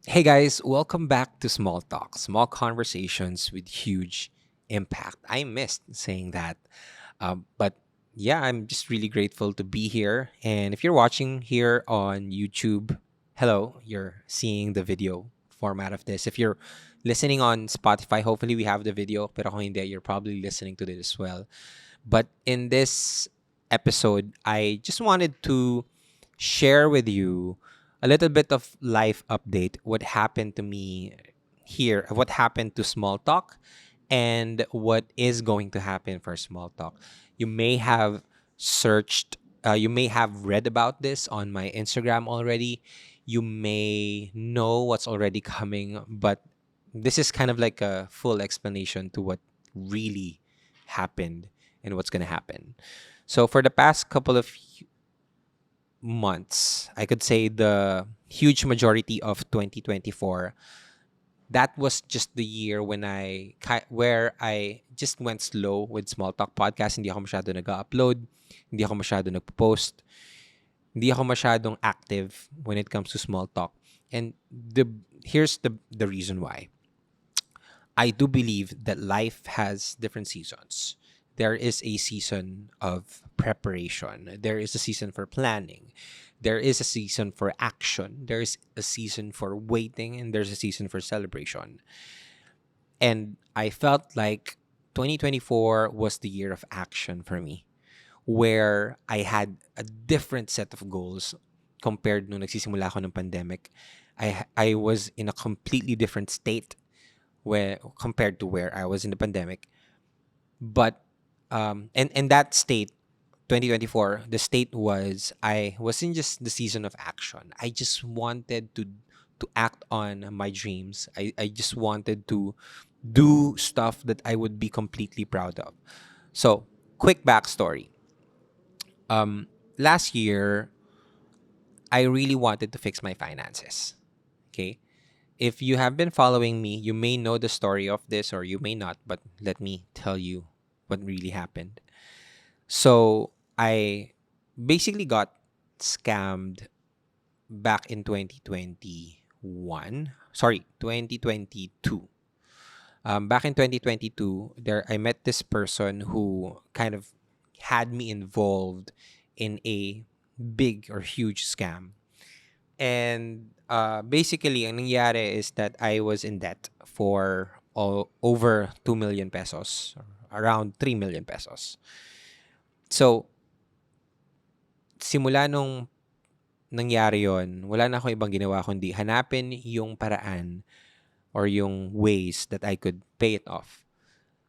Hey guys, welcome back to Small Talk, small conversations with huge impact. I missed saying that. But yeah, I'm just really grateful to be here. And if you're watching here on YouTube, hello, you're seeing the video format of this. If you're listening on Spotify, hopefully we have the video. Pero kung hindi, you're probably listening to this as well. But in this episode, I just wanted to share with you a little bit of life update, what happened to me here, what happened to Small Talk, and what is going to happen for Small Talk. You may have searched, you may have read about this on my Instagram already. You may know what's already coming, but this is kind of like a full explanation to what really happened and what's going to happen. So, for the past couple of months, I could say the huge majority of 2024, that was just the year when where I just went slow with Small Talk podcast. Hindi ako masyado nag-upload, hindi ako masyado nagpo-post, hindi ako masyadong active when it comes to Small Talk. And here's the reason why. I do believe that life has different seasons. There is a season of preparation. There is a season for planning. There is a season for action. There is a season for waiting, and there's a season for celebration. And I felt like 2024 was the year of action for me, where I had a different set of goals compared nung nagsisimula ako ng pandemic. I was in a completely different state where compared to where I was in the pandemic. But and that state, 2024, the state was I was in just the season of action. I just wanted to act on my dreams. I just wanted to do stuff that I would be completely proud of. So, quick backstory. Last year, I really wanted to fix my finances. Okay. If you have been following me, you may know the story of this or you may not, but let me tell you what really happened. So, I basically got scammed back in 2021. Sorry, 2022. Back in 2022, there I met this person who kind of had me involved in a big or huge scam. And basically, ang nangyari is that I was in debt for over 2 million pesos, around 3 million pesos. So, simula nung nangyari yon, wala na ako ibang ginawa kundi hanapin yung paraan or yung ways that I could pay it off.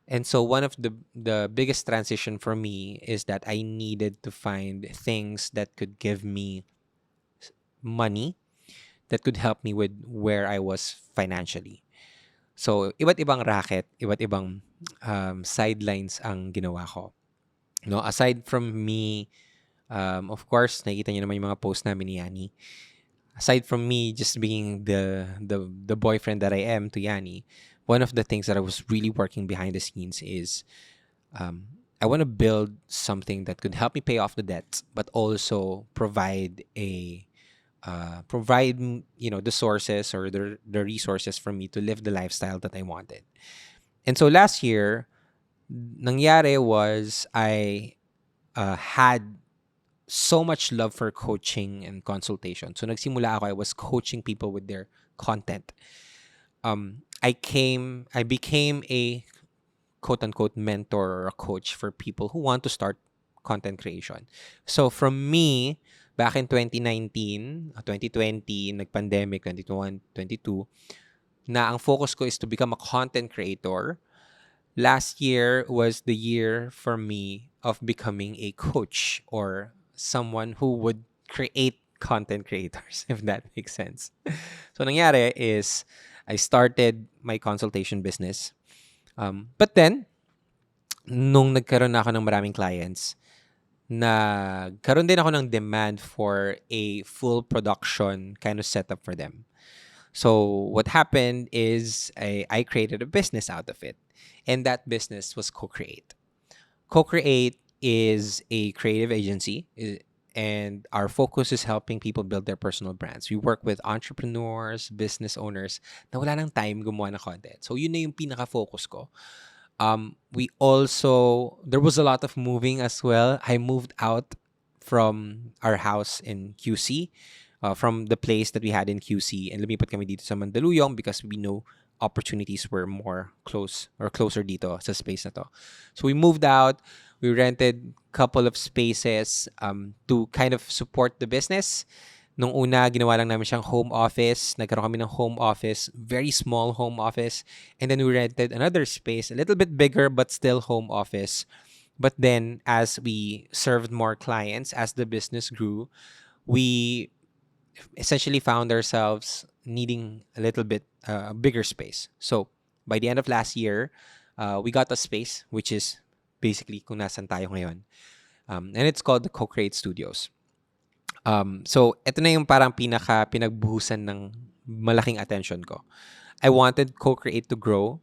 And so one of the biggest transition for me is that I needed to find things that could give me money that could help me with where I was financially. So, iba't ibang racket, iba't ibang sidelines ang ginawa ko. No, aside from me, of course, nakikita niyo naman yung mga post namin ni Yani. Aside from me just being the boyfriend that I am to Yani, one of the things that I was really working behind the scenes is I want to build something that could help me pay off the debts, but also provide the sources or the resources for me to live the lifestyle that I wanted. And so last year, nangyari was I had so much love for coaching and consultation. So nagsimula ako, I was coaching people with their content. I became a quote unquote mentor or a coach for people who want to start content creation. So from me, back in 2019, 2020, nag-pandemic, 2021, 22, na ang focus ko is to become a content creator. Last year was the year for me of becoming a coach or someone who would create content creators, if that makes sense. So nangyari is I started my consultation business. But then, nung nagkaroon na ako ng maraming clients, nagkaroon din ako ng demand for a full production kind of setup for them. So what happened is I created a business out of it. And that business was Co-Create. Co-Create is a creative agency. and our focus is helping people build their personal brands. We work with entrepreneurs, business owners na wala nang time gumawa ng content. So yun na yung pinaka-focus ko. We also, there was a lot of moving as well. I moved out from our house in QC, from the place that we had in QC, and lumipat kami dito sa Mandaluyong because we know opportunities were more close or closer dito sa space na to. So we moved out. We rented a couple of spaces to kind of support the business. Nung una, ginawa lang namin siyang home office. Nagkaroon kami ng home office, very small home office. And then we rented another space, a little bit bigger but still home office. But then as we served more clients, as the business grew, we essentially found ourselves needing a little bit bigger space. So by the end of last year, we got a space, which is basically kung nasan tayo ngayon. And it's called the Co-Create Studios. So ito na yung parang pinagbuhusan ng malaking attention ko. I wanted Co-Create to grow,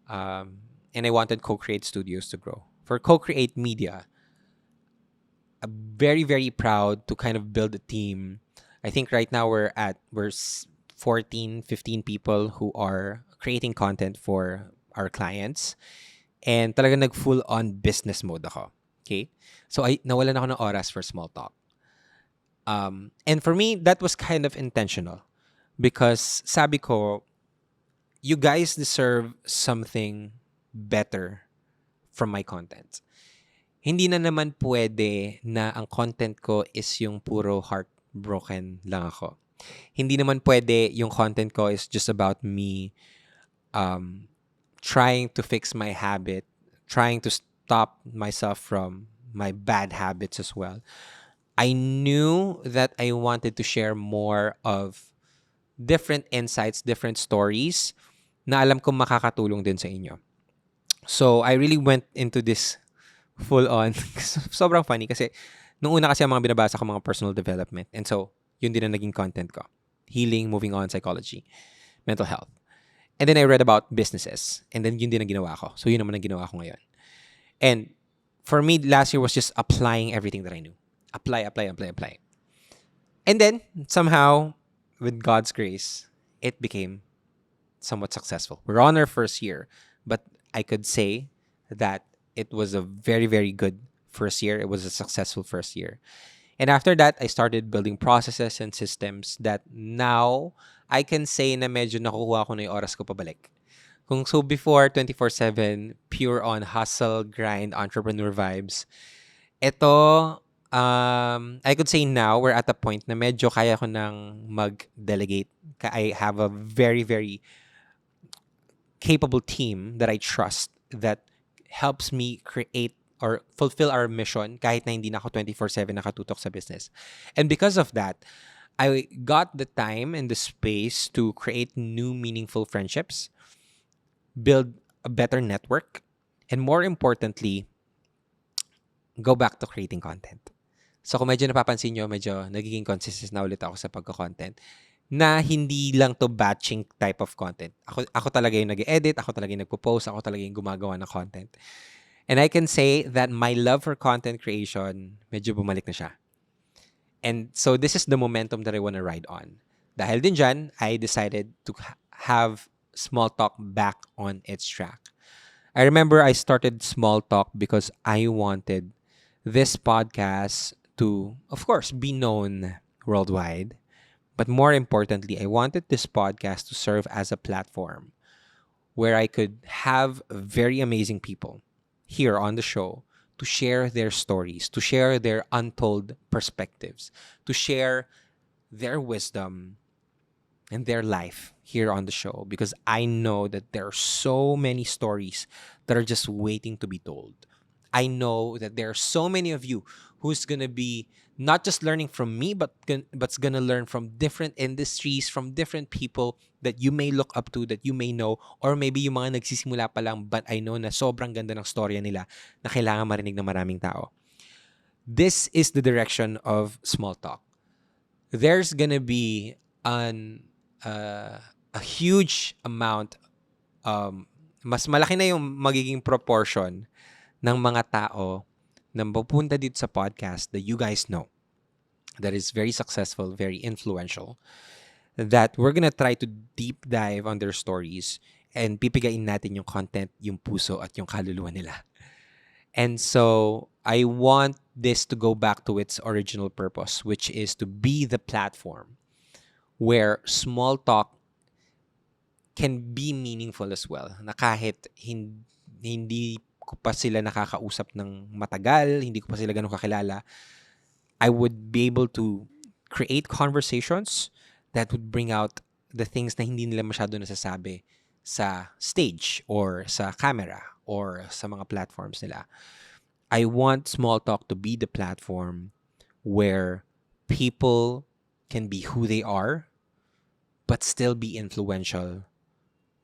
and I wanted Co-Create Studios to grow. For Co-Create Media, I'm very, very proud to kind of build a team. I think right now we're 14, 15 people who are creating content for our clients. And talaga nag full-on business mode ako. Okay? So nawalan ako ng oras for small talk. And for me, that was kind of intentional. Because sabi ko, you guys deserve something better from my content. Hindi na naman pwede na ang content ko is yung puro heartbroken lang ako. Hindi naman pwede yung content ko is just about me trying to fix my habit, trying to stop myself from my bad habits as well. I knew that I wanted to share more of different insights, different stories na alam kong makakatulong din sa inyo. So, I really went into this full on. Sobrang funny kasi nung una kasi ang mga binabasa ko mga personal development. And so, yun din ang naging content ko. Healing, moving on, psychology, mental health. And then I read about businesses. And then yun din ang ginawa ko. So, yun naman ang ginawa ko ngayon. And for me, last year was just applying everything that I knew. Apply. And then, somehow, with God's grace, it became somewhat successful. We're on our first year, but I could say that it was a very, very good first year. It was a successful first year. And after that, I started building processes and systems that now I can say na medyo nakukuha ko na yung oras ko pabalik. Kung so before, 24/7, pure on hustle, grind, entrepreneur vibes. Ito, I could say now we're at a point na medyo kaya ko nang mag-delegate. I have a very, very capable team that I trust that helps me create or fulfill our mission kahit na hindi na ako 24/7 nakatutok sa business. And because of that, I got the time and the space to create new meaningful friendships, build a better network, and more importantly, go back to creating content. So kung medyo napapansin nyo, medyo nagiging consistent na ulit ako sa pagka-content na hindi lang to batching type of content. Ako talaga yung nag-edit, ako talaga yung nagpo-post, ako talaga yung gumagawa ng content. And I can say that my love for content creation, medyo bumalik na siya. And so this is the momentum that I want to ride on. Dahil din dyan, I decided to have Small Talk back on its track. I remember I started Small Talk because I wanted this podcast to, of course, be known worldwide. But more importantly, I wanted this podcast to serve as a platform where I could have very amazing people here on the show to share their stories, to share their untold perspectives, to share their wisdom and their life here on the show. Because I know that there are so many stories that are just waiting to be told. I know that there are so many of you who's going to be not just learning from me, but's going to learn from different industries, from different people that you may look up to, that you may know, or maybe yung mga nagsisimula pa lang, but I know na sobrang ganda ng storya nila na kailangan marinig ng maraming tao. This is the direction of Small Talk. There's going to be a huge amount, mas malaki na yung magiging proportion ng mga tao na pupunta dito sa podcast that you guys know. that is very successful, very influential, that we're gonna try to deep dive on their stories and pipigain natin yung content, yung puso at yung kaluluwa nila. And so I want this to go back to its original purpose, which is to be the platform where small talk can be meaningful as well. Na kahit hindi ko pa sila nakakausap ng matagal, hindi ko pa sila ganun kakilala, I would be able to create conversations that would bring out the things na hindi nila masyado nasasabi sa stage or sa camera or sa mga platforms nila. I want small talk to be the platform where people can be who they are but still be influential,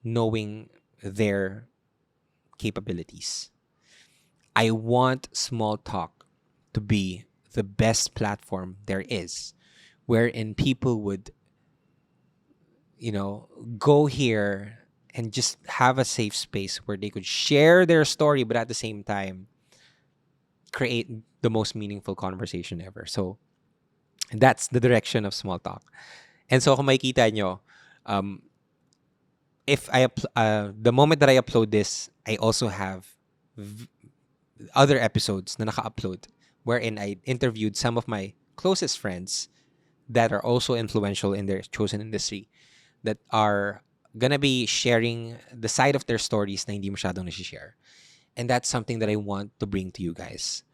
knowing their capabilities. I want small talk to be the best platform there is, wherein people would, go here and just have a safe space where they could share their story, but at the same time, create the most meaningful conversation ever. So that's the direction of small talk. And so kung makikita nyo, if the moment that I upload this, I also have other episodes na naka-upload wherein I interviewed some of my closest friends that are also influential in their chosen industry that are gonna be sharing the side of their stories na hindi masyadong nasi-share. And that's something that I want to bring to you guys.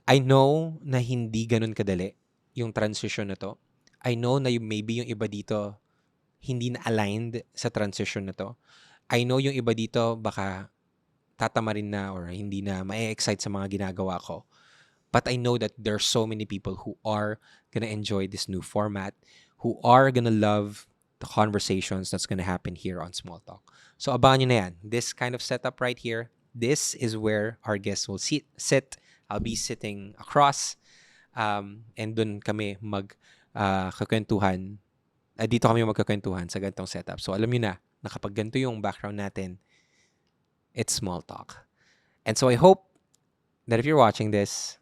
I know na hindi ganun kadali yung transition na to. I know na maybe yung iba dito hindi na aligned sa transition na to. I know yung iba dito baka tatamarin na or hindi na ma-excite sa mga ginagawa ko. But I know that there's so many people who are gonna enjoy this new format, who are gonna love the conversations that's gonna happen here on Small Talk. So abangan nyo na yan. This kind of setup right here, this is where our guests will sit. I'll be sitting across and dun kami kakwentuhan. Dito kami magkakwentuhan sa ganitong setup. So alam nyo na kapag ganito yung background natin, it's Small Talk. And so I hope that if you're watching this,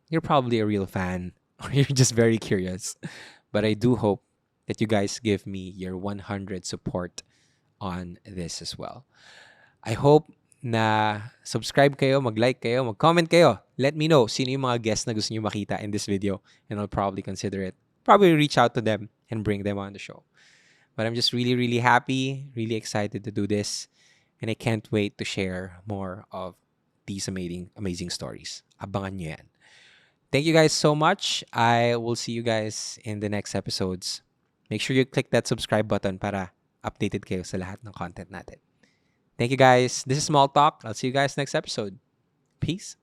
you're probably a real fan or you're just very curious. But I do hope that you guys give me your 100 support on this as well. I hope na subscribe kayo, mag-like kayo, mag-comment kayo. Let me know sino yung mga guests na gusto nyo makita in this video and I'll probably consider it. Probably reach out to them and bring them on the show. But I'm just really, really happy, really excited to do this. And I can't wait to share more of these amazing stories. Abangan nyo yan. Thank you guys so much. I will see you guys in the next episodes. Make sure you click that subscribe button para updated kayo sa lahat ng content natin. Thank you guys. This is Small Talk. I'll see you guys next episode. Peace.